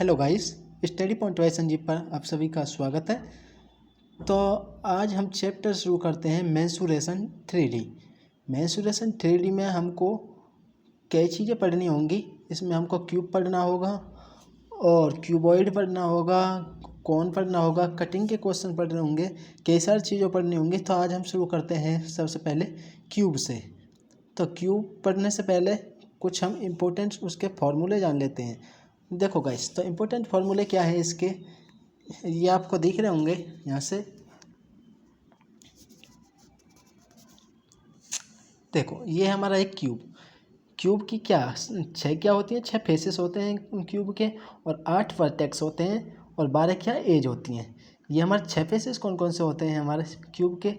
Hello guys, study point by Sanjeev पर आप सभी का स्वागत है। तो आज हम चैप्टर शुरू करते हैं मेंसुरेशन 3D। मेंसुरेशन 3D में हमको कई चीज़ें पढ़नी होंगी। इसमें हमको क्यूब पढ़ना होगा और क्यूबॉइड पढ़ना होगा, कौन पढ़ना होगा, कटिंग के क्वेश्चन पढ़ने होंगे, कई सारी चीज़ें पढ़नी होंगी। तो आज हम शुरू करते हैं सबसे पहले क्यूब से। तो क्यूब पढ़ने से पहले कुछ हम इम्पोर्टेंट उसके फॉर्मूले जान लेते हैं। देखो गाइस, तो इम्पोर्टेंट फार्मूले क्या है इसके, ये आपको दिख रहे होंगे यहाँ से। देखो, ये हमारा एक क्यूब की क्या होती है, 6 फेसेस होते हैं क्यूब के, और 8 वर्टेक्स होते हैं, और 12 एज होती हैं। ये हमारे 6 फेसेस कौन कौन से होते हैं हमारे क्यूब के।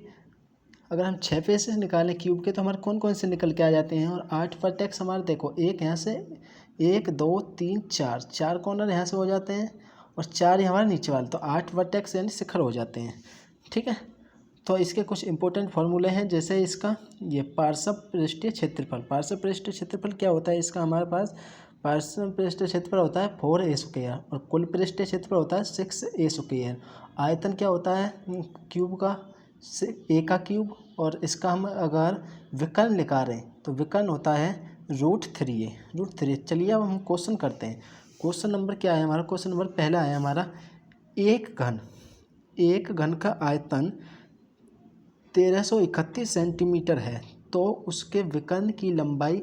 अगर हम 6 फेसेस निकालें क्यूब के तो हमारे कौन कौन से निकल के आ जाते हैं। और 8 वर्टेक्स हमारे, देखो, एक यहाँ से 1 2 3 4 कॉर्नर यहाँ से हो जाते हैं, और 4 ही हमारे नीचे वाले, तो 8 वर्टेक्स यानी शिखर हो जाते हैं। ठीक है, तो इसके कुछ इंपॉर्टेंट फार्मूले हैं, जैसे इसका ये पार्श्व पृष्ठीय क्षेत्रफल। पार्श्व पृष्ठीय क्षेत्रफल क्या होता है इसका, हमारे पास पार्श्व पृष्ठीय क्षेत्रफल होता है 4a स्क्वायर, और कुल पृष्ठीय क्षेत्रफल होता है 6a स्क्वायर। आयतन क्या होता है क्यूब का, ए का क्यूब, और इसका हम अगर विकर्ण निकालें तो विकर्ण होता है √3a। चलिए अब हम क्वेश्चन करते हैं। क्वेश्चन नंबर क्या है हमारा, क्वेश्चन नंबर पहला है हमारा, एक घन का आयतन 1331 सेंटीमीटर है, तो उसके विकर्ण की लंबाई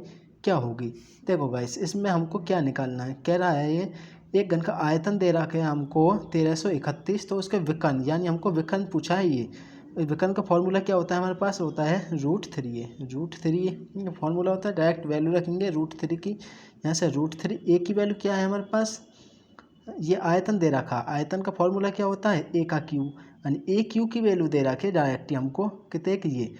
क्या होगी। देखो गाइस, इसमें हमको क्या निकालना है, कह रहा है ये एक घन का आयतन दे रखा है हमको 1331, तो उसके विकर्ण यानी हमको विकर्ण पूछा है। ये विकर्ण का फॉर्मूला क्या होता है हमारे पास, होता है √3a फॉर्मूला होता है। डायरेक्ट वैल्यू रखेंगे √3 की, यहाँ से √3a की वैल्यू क्या है हमारे पास, ये आयतन दे रखा, आयतन का फॉर्मूला क्या होता है ए का क्यूब, यानी ए क्यूब की वैल्यू दे रखी है डायरेक्ट हमको कितने की ये।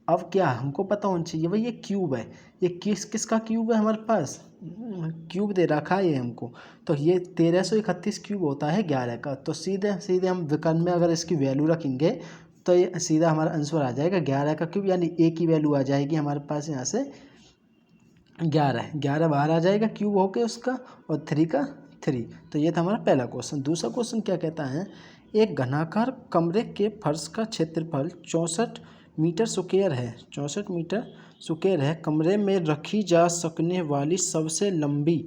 अब क्या हमको पता होना चाहिए भाई, ये क्यूब है, ये किसका क्यूब है हमारे पास, क्यूब दे रखा है ये हमको, तो ये 1331 क्यूब होता है 11 का। तो सीधे सीधे हम विकर्ण में अगर इसकी वैल्यू रखेंगे तो ये सीधा हमारा आंसर आ जाएगा 11 का क्यूब, यानी ए की वैल्यू आ जाएगी हमारे पास यहाँ से 11 बाहर आ जाएगा क्यूब होके उसका, और 3 का 3। तो ये था हमारा पहला क्वेश्चन। दूसरा क्वेश्चन क्या कहता है, एक घनाकार कमरे के फर्श का क्षेत्रफल 64 मीटर स्क्वायर है, 64 मीटर स्क्वायर है। कमरे में रखी जा सकने वाली सबसे लंबी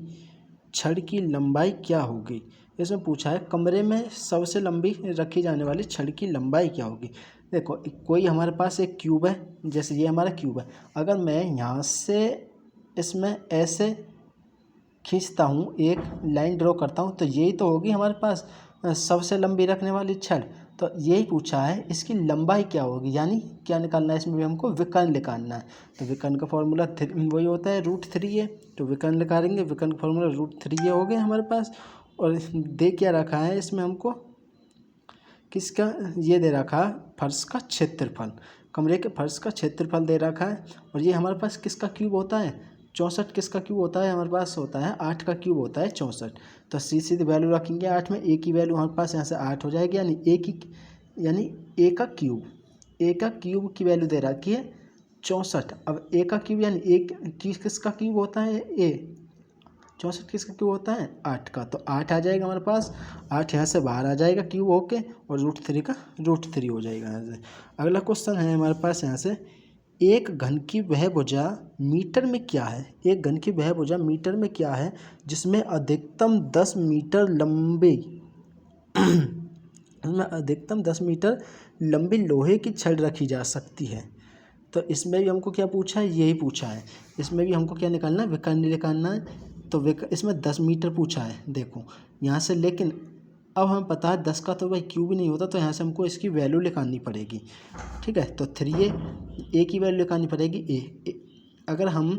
छड़ की लंबाई क्या होगी। इसमें पूछा है कमरे में सबसे लंबी रखी जाने वाली छड़ की लंबाई क्या होगी। देखो, कोई हमारे पास एक क्यूब है, जैसे ये हमारा क्यूब है, अगर मैं यहाँ से इसमें ऐसे खींचता हूँ, एक लाइन ड्रॉ करता हूँ, तो यही तो होगी हमारे पास सबसे लंबी रखने वाली छड़। तो यही पूछा है इसकी लंबाई क्या होगी, यानी क्या निकालना है, इसमें भी हमको विकर्ण निकालना है। तो विकर्ण का फॉर्मूला वही होता है √3a, तो विकर्ण निकालेंगे, विकर्ण का फॉर्मूला √3a हो गया हमारे पास। और दे क्या रखा है इसमें हमको, किसका, ये दे रखा है फर्श का क्षेत्रफल, कमरे के फर्श का क्षेत्रफल दे रखा है। और ये हमारे पास किसका क्यूब होता है, 64 किसका क्यूब होता है हमारे पास, होता है 8 का क्यूब होता है 64। तो सीधी वैल्यू रखेंगे 8 में, ए की वैल्यू हमारे पास यहाँ से 8 हो जाएगी, यानी ए का क्यूब की वैल्यू दे रखी है 64। अब ए का क्यूब यानी एक किसका क्यूब होता है, ए 64 किसका क्यूब होता है 8 का, तो 8 आ जाएगा हमारे पास, 8 यहाँ से बाहर आ जाएगा क्यूब होके, और √3 का √3 हो जाएगा यहाँ से। अगला क्वेश्चन है हमारे पास यहाँ से, एक घन की वह भुजा मीटर में क्या है, एक घन की वह भुजा मीटर में क्या है जिसमें अधिकतम 10 मीटर लंबी अधिकतम 10 मीटर लंबी लोहे की छड़ रखी जा सकती है। तो इसमें भी हमको क्या पूछा है, यही पूछा है, इसमें भी हमको क्या निकालना है, विकर्ण निकालना है। तो इसमें 10 मीटर पूछा है, देखो यहाँ से, लेकिन अब हमें पता है 10 का तो भाई क्यूब नहीं होता, तो यहाँ से हमको इसकी वैल्यू निकालनी पड़ेगी। ठीक है, तो 3a, ए की वैल्यू निकालनी पड़ेगी ए। अगर हम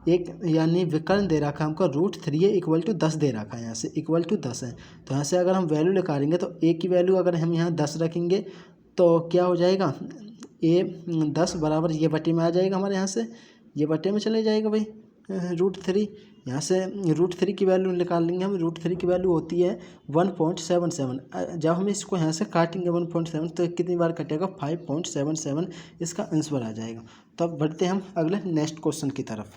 एक यानी विकर्ण दे रखा है हमको √3a = 10 दे रखा है, यहाँ से =10 है, तो यहाँ से अगर हम वैल्यू निकालेंगे तो ए की वैल्यू अगर हम यहाँ 10 रखेंगे तो क्या हो जाएगा, ए 10 बराबर ये बटे में आ जाएगा हमारे, यहाँ से ये बटे में चले जाएगा भाई √3। यहाँ से √3 की वैल्यू निकाल लेंगे हम, √3 की वैल्यू होती है 1.77। जब हम इसको यहाँ से काटेंगे 1.7, तो कितनी बार कटेगा 5.77, इसका आंसर आ जाएगा। तो अब बढ़ते हैं हम अगले नेक्स्ट क्वेश्चन की तरफ।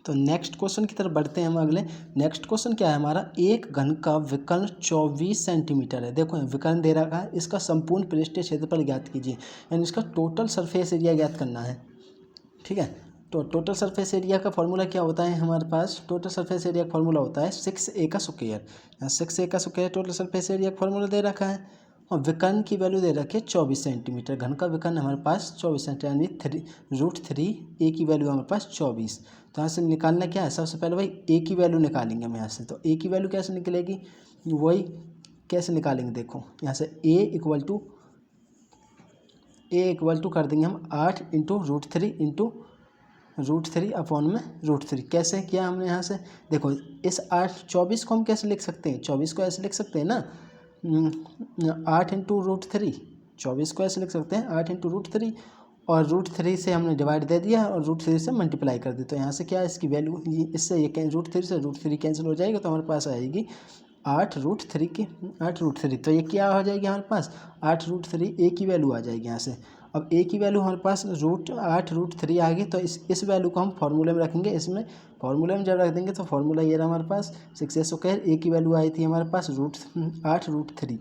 तो नेक्स्ट क्वेश्चन की तरफ बढ़ते हैं हम अगले। नेक्स्ट क्वेश्चन क्या है हमारा, एक घन का विकर्ण 24 सेंटीमीटर है। देखो विकर्ण दे रखा है, इसका संपूर्ण पृष्ठीय क्षेत्रफल ज्ञात कीजिए, यानी इसका टोटल सरफेस एरिया ज्ञात करना है। ठीक है, तो टोटल सरफेस एरिया का फॉर्मूला क्या होता है हमारे पास, टोटल सरफेस एरिया का फॉर्मूला होता है 6a का स्क्वायर। यहाँ 6a का स्क्वायर टोटल सरफेस एरिया का फॉर्मूला दे रखा है, और विकर्ण की वैल्यू दे रखी है 24 सेंटीमीटर। घन का विकर्ण हमारे पास 24 सेंटीमीटर, यानी √3 a की वैल्यू हमारे पास 24। तो यहाँ से निकालना क्या है, सबसे पहले भाई a की वैल्यू निकालेंगे हम यहाँ से। तो a की वैल्यू कैसे निकलेगी, वही कैसे निकालेंगे, देखो यहाँ से a इक्वल टू कर देंगे हम 8 इंटू √3 अपॉन में √3। कैसे किया हमने यहाँ से, देखो इस 24 को हम कैसे लिख सकते हैं, 24 को ऐसे लिख सकते हैं ना, 8 इंटू √3, 24 को ऐसे लिख सकते हैं 8 इंटू √3, और √3 से हमने डिवाइड दे दिया और √3 से मल्टीप्लाई कर दी। तो यहाँ से क्या है इसकी वैल्यू, इससे ये √3 से √3 कैंसिल हो जाएगा, तो हमारे पास आएगी 8√3। तो ये क्या हो जाएगी हमारे पास 8√3, a की वैल्यू आ जाएगी यहाँ से। अब a की वैल्यू हमारे पास 8√3 आ गई, तो इस वैल्यू को हम फॉर्मूले में रखेंगे। इसमें फॉर्मूले में जब रख देंगे तो फॉर्मूला ये रहा हमारे पास 6a स्क्वायर, a की वैल्यू आई थी हमारे पास 8√3।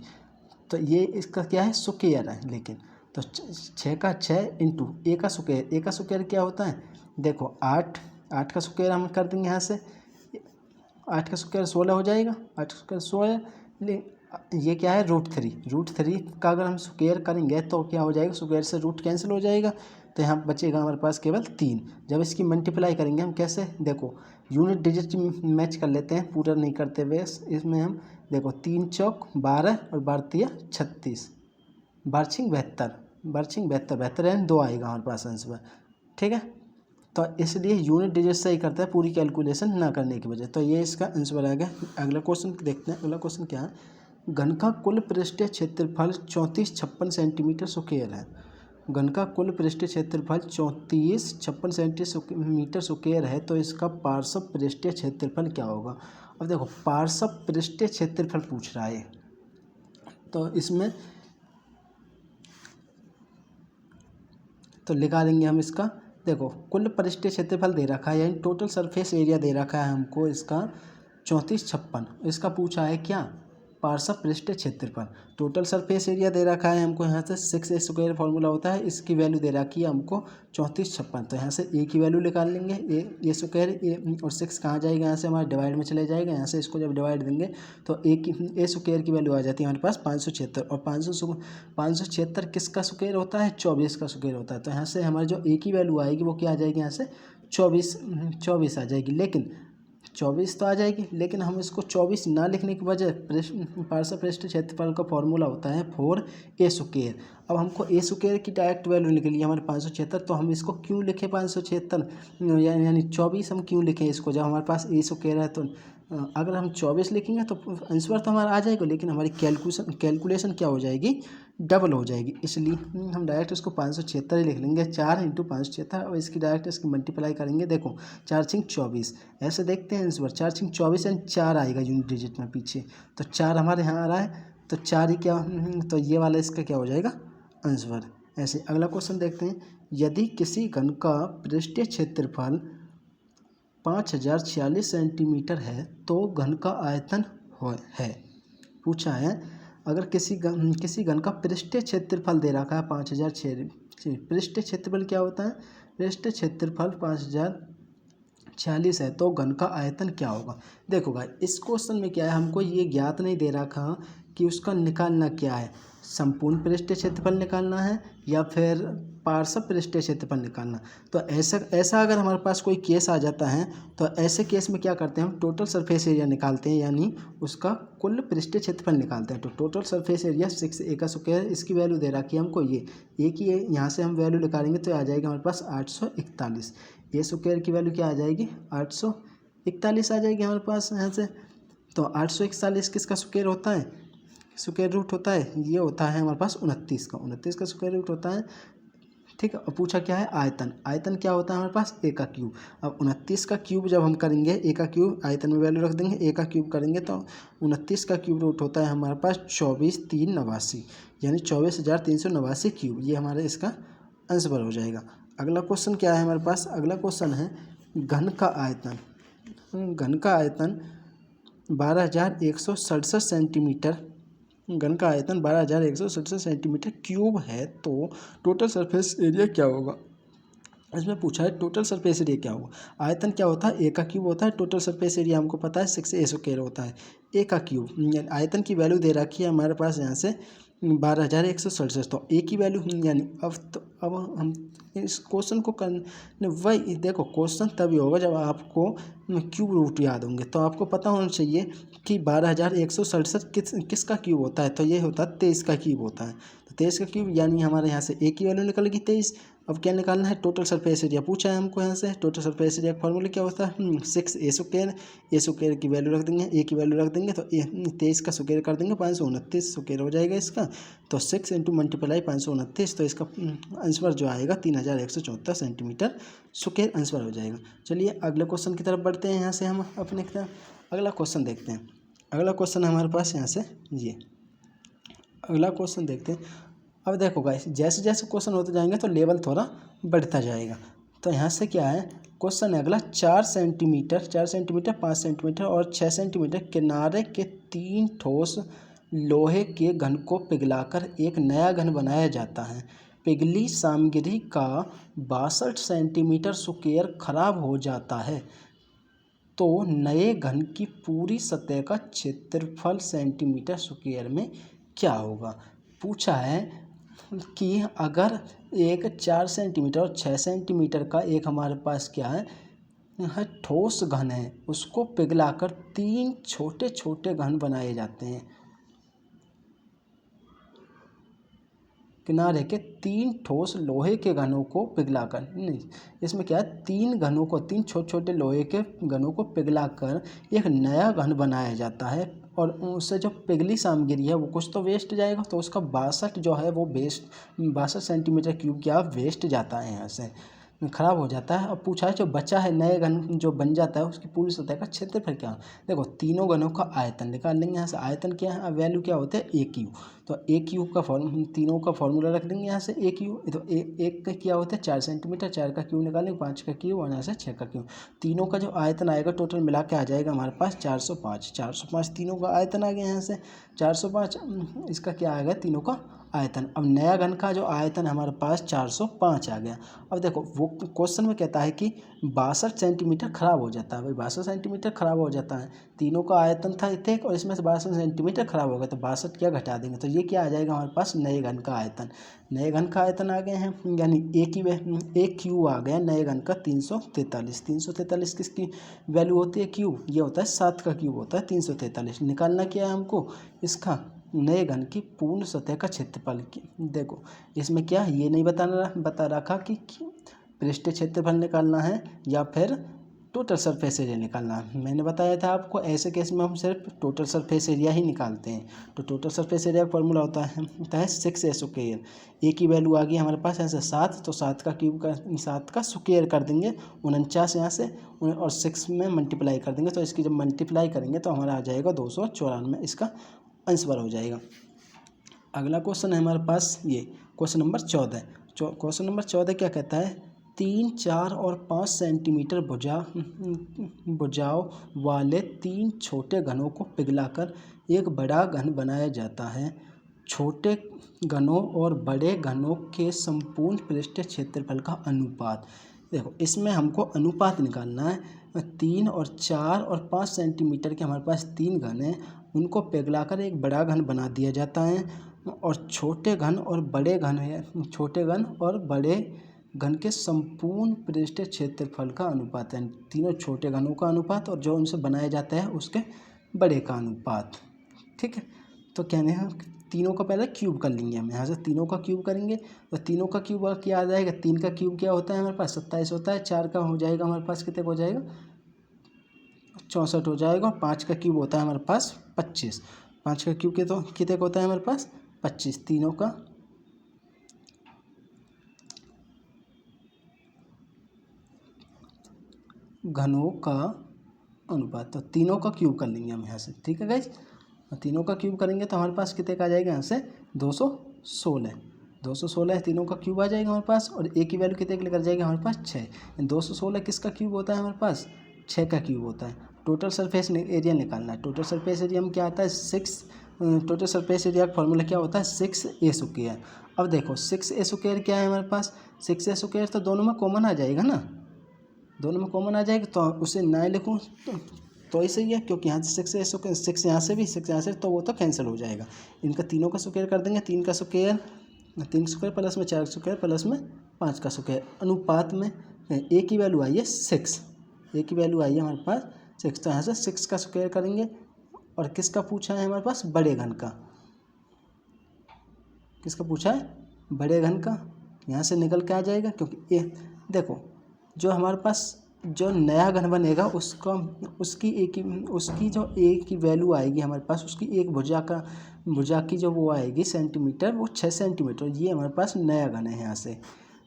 तो ये इसका क्या है स्क्वायर है, लेकिन तो 6 का 6 इंटू a का स्क्वायर क्या होता है, देखो 8 का स्क्वायर हम कर देंगे यहाँ से, 8 का स्क्वायर 16 हो जाएगा, 8 का स्क्वायर 16। ये क्या है √3 का अगर हम स्क्वायर करेंगे तो क्या हो जाएगा, स्क्वायर से रूट कैंसिल हो जाएगा, तो यहाँ बचेगा हमारे पास केवल 3। जब इसकी मल्टीप्लाई करेंगे हम कैसे, देखो यूनिट डिजिट मैच कर लेते हैं पूरा नहीं करते हुए। इसमें हम देखो 3 चौक 12 और 12 36, 72 है 2 आएगा हमारे पास आंसर। ठीक है, तो इसलिए यूनिट डिजिट से ही करता है पूरी कैलकुलेशन ना करने की वजह। तो ये इसका आंसर आ गया। अगला क्वेश्चन देखते हैं। अगला क्वेश्चन क्या है, घन का कुल पृष्ठीय क्षेत्रफल 3456 सेंटीमीटर स्क्वायर है। घन का कुल पृष्ठीय क्षेत्रफल 3456 सेंटीमीटर स्क्वायर है, तो इसका पार्श्व पृष्ठीय क्षेत्रफल क्या होगा। अब देखो पार्श्व पृष्ठीय क्षेत्रफल पूछ रहा है, तो इसमें तो निकालेंगे हम इसका। देखो कुल पृष्ठीय क्षेत्रफल दे रखा है, यानी टोटल सरफेस एरिया दे रखा है हमको इसका 3456। इसका पूछा है क्या, पार्श्व पृष्ठीय क्षेत्रफल। टोटल सरफेस एरिया दे रखा है हमको यहाँ से 6a स्क्वायर फॉर्मूला होता है, इसकी वैल्यू दे रखी है हमको 3456। तो यहाँ से a की वैल्यू निकाल लेंगे, a स्क्वायर और 6 कहाँ जाएगा, यहाँ से हमारे डिवाइड में चले जाएगा। यहाँ से इसको जब डिवाइड देंगे तो a स्क्वायर की वैल्यू आ जाती है हमारे पास 576, और 576 किसका स्क्वायर होता है, 24 का स्क्वायर होता है। तो यहाँ से हमारी जो a की वैल्यू आएगी वो क्या आ जाएगी, यहाँ से 24 आ जाएगी। लेकिन 24 तो आ जाएगी, लेकिन हम इसको 24 ना लिखने की वजह, पार्श्व पृष्ठीय क्षेत्रफल का फॉर्मूला होता है 4a स्क्वायर। अब हमको a स्क्वायर की डायरेक्ट वैल्यू निकली हमारे 576, तो हम इसको क्यों लिखे 576, यानी 24 हम क्यों लिखें इसको, जब हमारे पास a स्क्वायर है। तो अगर हम 24 लिखेंगे तो आंसर तो हमारा आ जाएगा, लेकिन हमारी कैलकुलेशन क्या हो जाएगी, डबल हो जाएगी। इसलिए हम डायरेक्ट इसको 576 ही लिख लेंगे, 4 इंटू 576, और इसकी डायरेक्ट इसकी मल्टीप्लाई करेंगे। देखो 4 6 24, ऐसे देखते हैं आंसर 4 6 24 एंड 4 आएगा यूनिट डिजिट में पीछे, तो 4 हमारे यहाँ आ रहा है, तो 4 ही क्या, तो ये वाला इसका क्या हो जाएगा आंसर। ऐसे अगला क्वेश्चन देखते हैं, यदि किसी घन का पृष्ठीय क्षेत्रफल 5046 सेंटीमीटर है तो घन का आयतन है। पूछा है अगर किसी घन का पृष्ठीय क्षेत्रफल दे रखा है 5006, पृष्ठीय क्षेत्रफल क्या होता है, पृष्ठीय क्षेत्रफल 5046 है तो घन का आयतन क्या होगा। देखो भाई इस क्वेश्चन में क्या है, हमको ये ज्ञात नहीं दे रखा कि उसका निकालना क्या है, संपूर्ण पृष्ठीय क्षेत्रफल निकालना है या फिर पार्श्व पृष्ठीय क्षेत्रफल निकालना। तो ऐसा अगर हमारे पास कोई केस आ जाता है तो ऐसे केस में क्या करते हैं, हम टोटल सरफेस एरिया निकालते हैं, यानी उसका कुल पृष्ठीय क्षेत्रफल निकालते हैं। तो टोटल सरफेस एरिया 6a का स्क्वायर, इसकी वैल्यू दे रखी है हमको ये a की, यहाँ से हम वैल्यू निकालेंगे तो आ जाएगा हमारे पास 841। a स्क्वायर की वैल्यू क्या आ जाएगी, 841 आ जाएगी हमारे पास यहाँ से। तो 841 किसका स्क्वायर होता है, स्क्वायर रूट होता है, ये होता है हमारे पास 29 का स्क्वायर रूट होता है। ठीक है, और पूछा क्या है आयतन क्या होता है हमारे पास, a का क्यूब। अब 29 का क्यूब जब हम करेंगे, a का क्यूब आयतन में वैल्यू रख देंगे, a का क्यूब करेंगे तो 29 का क्यूब रूट होता है हमारे पास 24,389, यानी 24,389 क्यूब। ये हमारे इसका आंसर हो जाएगा। अगला क्वेश्चन क्या है हमारे पास, अगला क्वेश्चन है घन का आयतन 12,167 सेंटीमीटर, घन का आयतन 12,167 सेंटीमीटर क्यूब है, तो टोटल सरफेस एरिया क्या होगा। इसमें पूछा है टोटल सरफेस एरिया क्या होगा। आयतन क्या होता है, ए का क्यूब होता है। टोटल सरफेस एरिया हमको पता है 6a² होता है। ए का क्यूब आयतन की वैल्यू दे रखी है हमारे पास यहाँ से 12,167, तो ए की वैल्यू यानी अब हम इस क्वेश्चन को करने, वही देखो क्वेश्चन तभी होगा जब आपको क्यूब रूट याद होंगे। तो आपको पता होना चाहिए कि 12,167 किसका क्यूब होता है, तो ये होता है 23 का क्यूब होता है। तो 23 का क्यूब यानी हमारे यहाँ से ए की वैल्यू निकल गई 23। अब क्या निकालना है, टोटल सरफेस एरिया पूछा है हमको यहाँ से। टोटल सरफेस एरिया का फॉर्मूला क्या होता है 6a²। a² की वैल्यू रख देंगे, ए की वैल्यू रख देंगे, तो 23 का स्क्वायर कर देंगे 529 स्क्वायर हो जाएगा इसका। तो 6 × मल्टीप्लाई 529, तो इसका आंसर जो आएगा 3,174 सेंटीमीटर स्क्वायर आंसर हो जाएगा। चलिए अगले क्वेश्चन की तरफ बढ़ते हैं। यहाँ से हम अपने अगला क्वेश्चन देखते हैं। अगला क्वेश्चन हमारे पास यहाँ से ये अगला क्वेश्चन देखते हैं। अब देखो गाइस, जैसे जैसे क्वेश्चन होते जाएंगे तो लेवल थोड़ा बढ़ता जाएगा। तो यहाँ से क्या है क्वेश्चन है अगला, 4 सेंटीमीटर 5 सेंटीमीटर और 6 सेंटीमीटर किनारे के 3 ठोस लोहे के घन को पिघलाकर एक नया घन बनाया जाता है। पिघली सामग्री का 62 सेंटीमीटर स्क्वायर खराब हो जाता है, तो नए घन की पूरी सतह का क्षेत्रफल सेंटीमीटर स्क्वायर में क्या होगा। पूछा है कि अगर एक 4 सेंटीमीटर और 6 सेंटीमीटर का एक हमारे पास क्या है ठोस घन है, उसको पिघलाकर 3 छोटे छोटे घन बनाए जाते हैं। किनारे के 3 ठोस लोहे के घनों को पिघलाकर, नहीं इसमें क्या है 3 छोटे छोटे लोहे के घनों को पिघलाकर एक नया घन बनाया जाता है, और उससे जो पिघली सामग्री है वो कुछ तो वेस्ट जाएगा, तो उसका 62 जो है वो 62 सेंटीमीटर क्यूब क्या वेस्ट जाता है, यहाँ से खराब हो जाता है। अब पूछा है जो बचा है नए घन जो बन जाता है उसकी पूरी सतह का क्षेत्रफल क्या। देखो तीनों घनों का आयतन निकाल लेंगे यहाँ से। आयतन क्या है, वैल्यू क्या होता है ए क्यूब, तो ए क्यूब का तीनों का फॉर्मूला रख देंगे यहाँ से ए क्यूब। तो एक का क्या होता है 4 सेंटीमीटर, 4 का क्यूब निकालेंगे 5 का क्यूब और यहाँ से 6 का क्यूब। तीनों का जो आयतन आएगा टोटल मिला के आ जाएगा हमारे पास 405 तीनों का आयतन आ गया यहाँ से 405। इसका क्या आ गया तीनों का आयतन। अब नया घन का जो आयतन हमारे पास 405 आ गया। अब देखो वो क्वेश्चन में कहता है कि 62 सेंटीमीटर खराब हो जाता है। भाई 62 सेंटीमीटर खराब हो जाता है, तीनों का आयतन था इतने और इसमें से 62 सेंटीमीटर खराब हो गया, तो 62 क्या घटा देंगे, तो ये क्या आ जाएगा हमारे पास नए घन का आयतन। नए घन का आयतन आ गए हैं, यानी एक क्यूब आ गया नए घन का 343। 343 किसकी वैल्यू होती है क्यूब, ये होता है 7 का क्यूब होता है 343। निकालना क्या है हमको इसका नए घन की पूर्ण सतह का क्षेत्रफल की। देखो इसमें क्या ये नहीं बता रखा कि पृष्ठीय क्षेत्रफल निकालना है या फिर टोटल सरफेस एरिया निकालना है। मैंने बताया था आपको ऐसे केस में हम सिर्फ टोटल सरफेस एरिया ही निकालते हैं। तो टोटल सरफेस एरिया का फॉर्मूला होता है 6a²। ए की वैल्यू आ गई हमारे पास ऐसे 7, तो 7 का क्यूब का 7 का स्क्वायर कर देंगे 49 यहाँ से, और 6 में मल्टीप्लाई कर देंगे, तो इसकी जब मल्टीप्लाई करेंगे तो हमारा आ जाएगा 294, इसका आंसर हो जाएगा। अगला क्वेश्चन है हमारे पास ये क्वेश्चन नंबर 14। क्वेश्चन नंबर 14 क्या कहता है, 3, 4 और 5 सेंटीमीटर भुजाव वाले 3 छोटे घनों को पिघलाकर एक बड़ा घन बनाया जाता है। छोटे घनों और बड़े घनों के संपूर्ण पृष्ठीय क्षेत्रफल का अनुपात। देखो इसमें हमको अनुपात निकालना है। 3 और 4 और 5 सेंटीमीटर के हमारे पास 3 घन हैं, उनको पिघलाकर एक बड़ा घन बना दिया जाता है, और छोटे घन और बड़े घन है, छोटे घन और बड़े घन के संपूर्ण पृष्ठीय क्षेत्रफल का अनुपात है। तीनों छोटे घनों का अनुपात और जो उनसे बनाया जाता है उसके बड़े का अनुपात। ठीक है, तो कहने हैं तीनों का पहले क्यूब कर लेंगे हम। यहाँ से तीनों का क्यूब करेंगे तो तीनों का क्यूब क्या आ जाएगा, 3 का क्यूब क्या होता है हमारे पास 27 होता है, 4 का हो जाएगा हमारे पास कितने हो जाएगा 64 हो जाएगा, और 5 का क्यूब होता है हमारे पास 25। 5 का क्यूब कितने होता है हमारे पास 25। तीनों का घनों का अनुपात, तो तीनों का क्यूब कर लेंगे हम यहाँ से। ठीक है गाइस, तीनों का क्यूब करेंगे तो हमारे पास कितने का आ जाएगा यहाँ से 216। 216 तीनों का क्यूब आ जाएगा हमारे पास, और ए की वैल्यू कितने की लेकर जाएगा हमारे पास 6। 216 किसका क्यूब होता है हमारे पास, 6 का क्यूब होता है। टोटल सरफेस एरिया निकालना है। टोटल सरफेस एरिया में क्या आता है 6, टोटल सरफेस एरिया का फॉर्मूला क्या होता है 6a²। अब देखो 6a² क्या है हमारे पास, 6a² तो दोनों में कॉमन आ जाएगा ना, दोनों में कॉमन आ जाएगा, तो उसे ना लिखूँ तो ही सही है, क्योंकि यहाँ से 6a², 6 यहाँ से भी 6 यहाँ से, तो वो तो कैंसिल हो जाएगा। इनका तीनों का स्क्वायर कर देंगे, 3 का स्क्वायर, 3 स्क्वायर प्लस में 4 स्क्वायर प्लस में 5 का स्क्वायर, अनुपात में ए की वैल्यू आई है 6, ए की वैल्यू आई है हमारे पास 6, तो यहाँ से 6 का स्क्वायर करेंगे। और किसका पूछा है हमारे पास, बड़े घन का, किसका पूछा है, बड़े घन का। यहाँ से निकल के आ जाएगा, क्योंकि ए देखो जो हमारे पास जो नया घन बनेगा उसका उसकी जो ए की वैल्यू आएगी हमारे पास, उसकी एक भुजा की जो वो आएगी सेंटीमीटर, वो 6 सेंटीमीटर। ये हमारे पास नया घन है, यहाँ से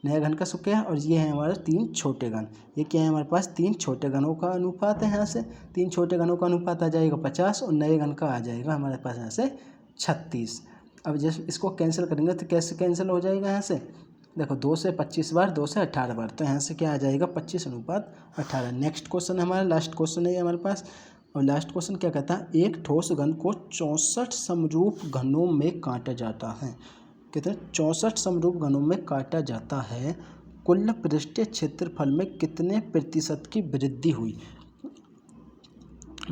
नया घन का क्या है, और ये है हमारे 3 छोटे घन। ये क्या है हमारे पास, 3 छोटे घनों का अनुपात है। यहाँ से 3 छोटे घनों का अनुपात आ जाएगा 50, और नए घन का आ जाएगा हमारे पास यहाँ से 36। अब जैसे इसको कैंसिल करेंगे तो कैसे कैंसिल हो जाएगा, यहाँ से देखो 2 से 25 बार, 2 से 18 बार, तो यहाँ से क्या आ जाएगा 25:18। नेक्स्ट क्वेश्चन हमारा लास्ट क्वेश्चन है हमारे पास, और लास्ट क्वेश्चन क्या कहता है, एक ठोस घन को 64 समरूप घनों में काटा जाता है। कितने, 64 समरूप घनों में काटा जाता है। कुल पृष्ठीय क्षेत्रफल में कितने प्रतिशत की वृद्धि हुई,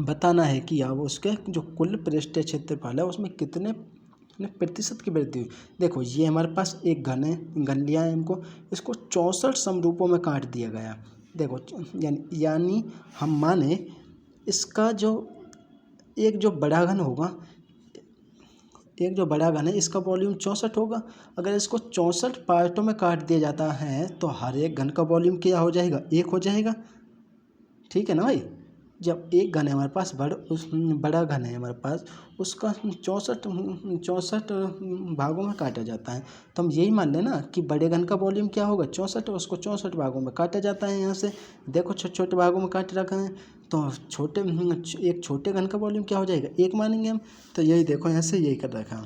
बताना है कि अब उसके जो कुल पृष्ठीय क्षेत्रफल है उसमें कितने प्रतिशत की वृद्धि हुई। देखो ये हमारे पास एक घन है, घन लिया है हमको, इसको 64 समरूपों में काट दिया गया। देखो यानी हम माने इसका जो एक जो बड़ा घन होगा, एक जो बड़ा घन है इसका वॉल्यूम 64 होगा। अगर इसको 64 पार्टों में काट दिया जाता है तो हर एक घन का वॉल्यूम क्या हो जाएगा, 1 हो जाएगा। ठीक है ना भाई, जब एक घन है हमारे पास बड़ा घन है हमारे पास, उसका 64 भागों में काटा जाता है, तो हम यही मान लेना कि बड़े घन का वॉल्यूम क्या होगा 64, और उसको 64 भागों में काटा जाता है। यहाँ से देखो छोटे छोटे भागों में काट रखा है, तो एक छोटे घन का वॉल्यूम क्या हो जाएगा 1 मानेंगे हम। तो यही देखो यहाँ से यही कर रखा है,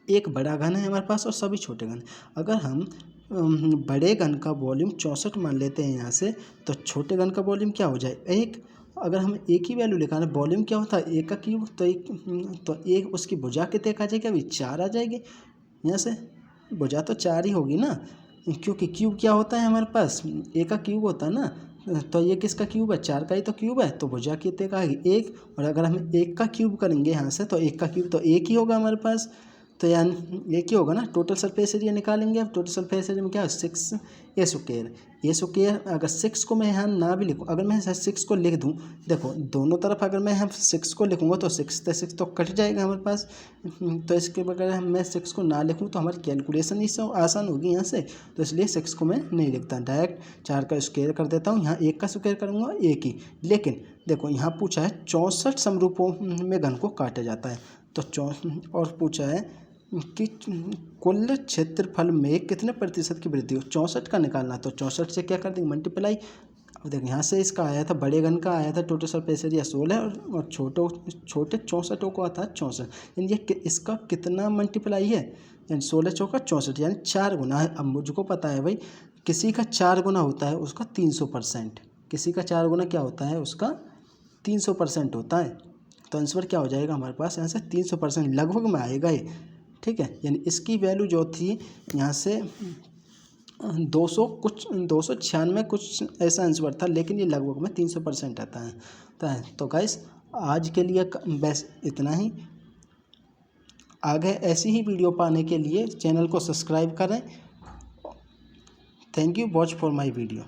एक बड़ा घन है हमारे पास और सभी छोटे घन। अगर हम बड़े घन का वॉल्यूम 64 मान लेते हैं यहाँ से, तो छोटे घन का वॉल्यूम क्या हो जाए 1। अगर हम एक ही वैल्यू निकालें, वॉल्यूम क्या होता है 1 का क्यूब, तो एक उसकी भुजा कितने आ जाएगी, अभी 4 आ जाएगी। यहाँ से भुजा तो 4 ही होगी ना, क्योंकि क्यूब क्या होता है हमारे पास 1 का क्यूब होता है ना, तो ये किसका क्यूब है 4 का ही तो क्यूब है, तो भुजा कितने का आएगी 1। और अगर हम 1 का क्यूब करेंगे यहाँ से, तो 1 का क्यूब तो 1 ही होगा हमारे पास, तो यानी एक ही होगा ना। टोटल सरफेस एरिया निकालेंगे, अब टोटल सरफेस एरिया में क्या है 6a²। अगर 6 को मैं यहाँ ना भी लिखूँ, अगर मैं 6 को लिख दूँ, देखो दोनों तरफ अगर मैं यहाँ 6 को लिखूँगा तो 6 तो कट जाएगा हमारे पास, तो इसके बगैर मैं 6 को ना लिखूँ तो हमारी कैलकुलेशन ही आसान होगी यहाँ से, तो इसलिए 6 को मैं नहीं लिखता, डायरेक्ट 4 का स्क्वायर कर देता हूँ। यहाँ 1 का स्क्वायर करूँगा 1 ही। लेकिन देखो यहाँ पूछा है 64 समरूपों में घन को काटा जाता है, तो और पूछा है कि कुल क्षेत्रफल में कितने प्रतिशत की वृद्धि हो, 64 का निकालना, तो 64 से क्या कर देंगे मल्टीप्लाई। अब देखो यहाँ से इसका आया था बड़े घन का आया था टोटल सरफेस एरिया 16, और छोटे 64 को आता है 64, यानी ये इसका कितना मल्टीप्लाई है, यानी 16 चौका 64, यानी 4 गुना है। अब मुझको पता है भाई किसी का 4 गुना होता है उसका 300%, किसी का 4 गुना क्या होता है उसका 300% होता है, तो आंसर क्या हो जाएगा हमारे पास यहाँ से 300% लगभग में आएगा ये। ठीक है, यानी इसकी वैल्यू जो थी यहाँ से 296 कुछ ऐसा आंसर था, लेकिन ये लगभग में 300% आता है। तो गाइस आज के लिए बस इतना ही। आगे ऐसी ही वीडियो पाने के लिए चैनल को सब्सक्राइब करें। Thank you watch for my video.